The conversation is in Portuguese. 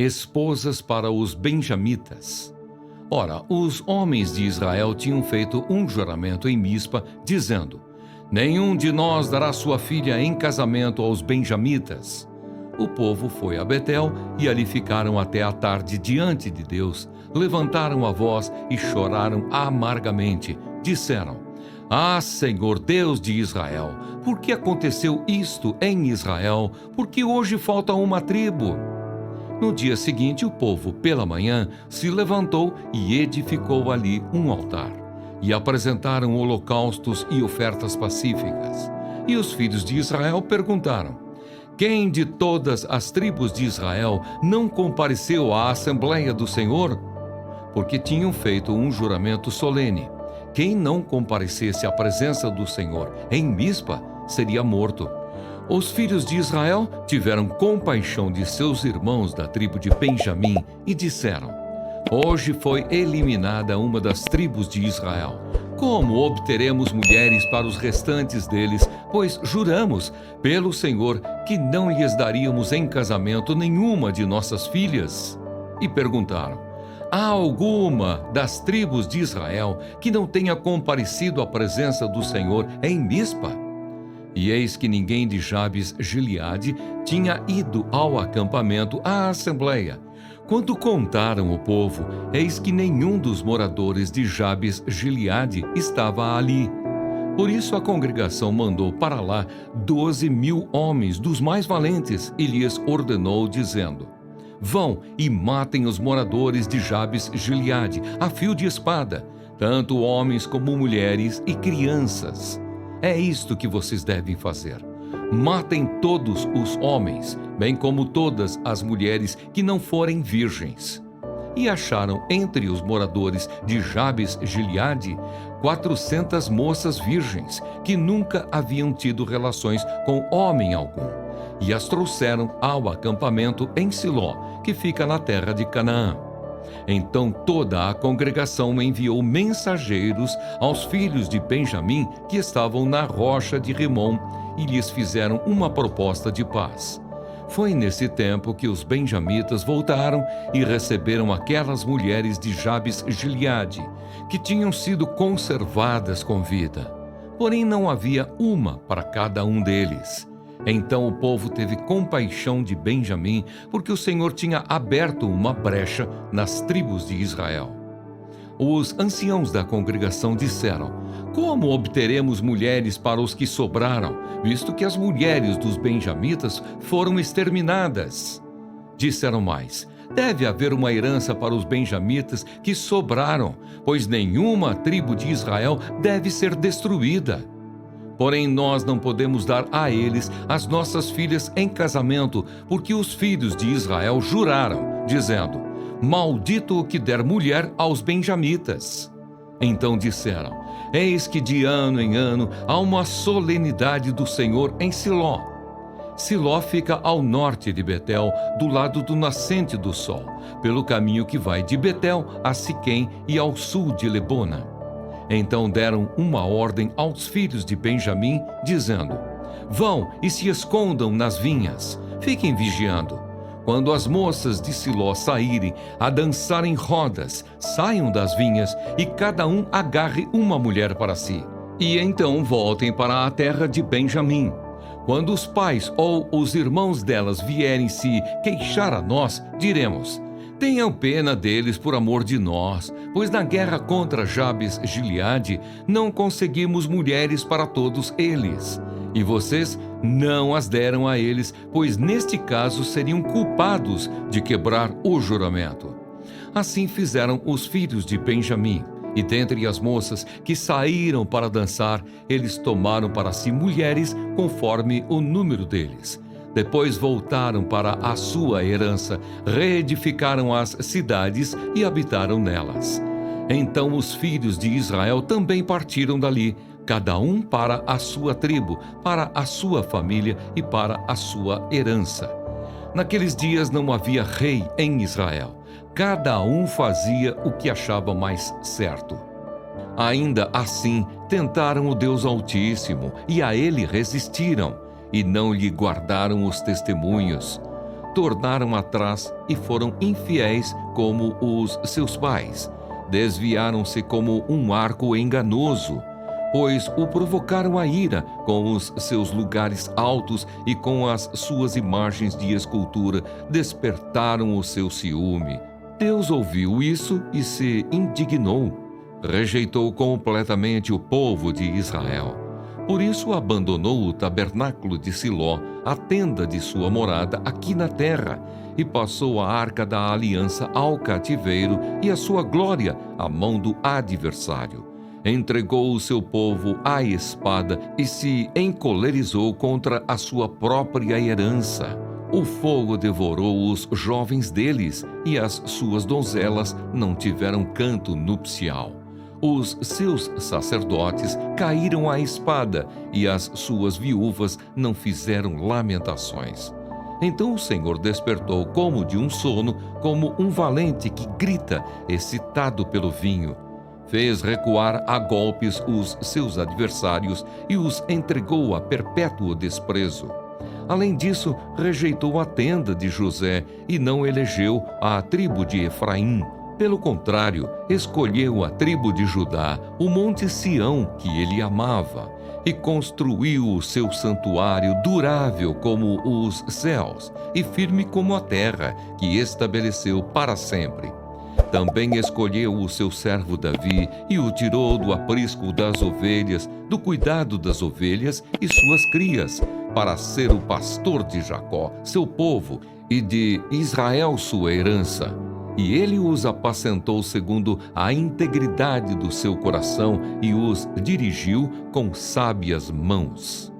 esposas para os benjamitas. Ora, os homens de Israel tinham feito um juramento em Mispa, dizendo: nenhum de nós dará sua filha em casamento aos benjamitas. O povo foi a Betel e ali ficaram até a tarde diante de Deus. Levantaram a voz e choraram amargamente. Disseram: ah, Senhor Deus de Israel, por que aconteceu isto em Israel? Porque hoje falta uma tribo. No dia seguinte, o povo, pela manhã, se levantou e edificou ali um altar. E apresentaram holocaustos e ofertas pacíficas. E os filhos de Israel perguntaram: quem de todas as tribos de Israel não compareceu à Assembleia do Senhor? Porque tinham feito um juramento solene: quem não comparecesse à presença do Senhor em Mispa seria morto. Os filhos de Israel tiveram compaixão de seus irmãos da tribo de Benjamim e disseram: hoje foi eliminada uma das tribos de Israel. Como obteremos mulheres para os restantes deles? Pois juramos pelo Senhor que não lhes daríamos em casamento nenhuma de nossas filhas. E perguntaram: há alguma das tribos de Israel que não tenha comparecido à presença do Senhor em Mispa? E eis que ninguém de Jabes Gileade tinha ido ao acampamento, à assembleia. Quando contaram o povo, eis que nenhum dos moradores de Jabes Gileade estava ali. Por isso a congregação mandou para lá 12.000 homens dos mais valentes e lhes ordenou, dizendo: vão e matem os moradores de Jabes Gileade a fio de espada, tanto homens como mulheres e crianças. É isto que vocês devem fazer. Matem todos os homens, bem como todas as mulheres que não forem virgens. E acharam entre os moradores de Jabes Gileade 400 moças virgens, que nunca haviam tido relações com homem algum. E as trouxeram ao acampamento em Siló, que fica na terra de Canaã. Então toda a congregação enviou mensageiros aos filhos de Benjamim que estavam na rocha de Rimom e lhes fizeram uma proposta de paz. Foi nesse tempo que os benjamitas voltaram e receberam aquelas mulheres de Jabes Gileade, que tinham sido conservadas com vida. Porém não havia uma para cada um deles. Então o povo teve compaixão de Benjamim, porque o Senhor tinha aberto uma brecha nas tribos de Israel. Os anciãos da congregação disseram: como obteremos mulheres para os que sobraram, visto que as mulheres dos benjamitas foram exterminadas? Disseram mais: deve haver uma herança para os benjamitas que sobraram, pois nenhuma tribo de Israel deve ser destruída. Porém, nós não podemos dar a eles as nossas filhas em casamento, porque os filhos de Israel juraram, dizendo: maldito o que der mulher aos benjamitas. Então disseram: eis que de ano em ano há uma solenidade do Senhor em Siló. Siló fica ao norte de Betel, do lado do nascente do sol, pelo caminho que vai de Betel a Siquém e ao sul de Lebona. Então deram uma ordem aos filhos de Benjamim, dizendo: vão e se escondam nas vinhas, fiquem vigiando. Quando as moças de Siló saírem a dançar em rodas, saiam das vinhas e cada um agarre uma mulher para si. E então voltem para a terra de Benjamim. Quando os pais ou os irmãos delas vierem se queixar a nós, diremos: tenham pena deles por amor de nós, pois na guerra contra Jabes Gileade não conseguimos mulheres para todos eles. E vocês não as deram a eles, pois neste caso seriam culpados de quebrar o juramento. Assim fizeram os filhos de Benjamim. E dentre as moças que saíram para dançar, eles tomaram para si mulheres conforme o número deles. Depois voltaram para a sua herança, reedificaram as cidades e habitaram nelas. Então os filhos de Israel também partiram dali, cada um para a sua tribo, para a sua família e para a sua herança. Naqueles dias não havia rei em Israel. Cada um fazia o que achava mais certo. Ainda assim, tentaram o Deus Altíssimo e a ele resistiram, e não lhe guardaram os testemunhos. tornaram atrás e foram infiéis como os seus pais. Desviaram-se como um arco enganoso, pois o provocaram a ira com os seus lugares altos e com as suas imagens de escultura despertaram o seu ciúme. Deus ouviu isso e se indignou. Rejeitou completamente o povo de Israel. Por isso abandonou o tabernáculo de Siló, a tenda de sua morada aqui na terra, e passou a arca da aliança ao cativeiro e a sua glória à mão do adversário. Entregou o seu povo à espada e se encolerizou contra a sua própria herança. O fogo devorou os jovens deles e as suas donzelas não tiveram canto nupcial. Os seus sacerdotes caíram à espada e as suas viúvas não fizeram lamentações. Então o Senhor despertou como de um sono, como um valente que grita, excitado pelo vinho. Fez recuar a golpes os seus adversários e os entregou a perpétuo desprezo. Além disso, rejeitou a tenda de José e não elegeu a tribo de Efraim. Pelo contrário, escolheu a tribo de Judá, o monte Sião, que ele amava, e construiu o seu santuário durável como os céus e firme como a terra, que estabeleceu para sempre. Também escolheu o seu servo Davi e o tirou do aprisco das ovelhas, do cuidado das ovelhas e suas crias, para ser o pastor de Jacó, seu povo, e de Israel, sua herança. E ele os apacentou segundo a integridade do seu coração e os dirigiu com sábias mãos.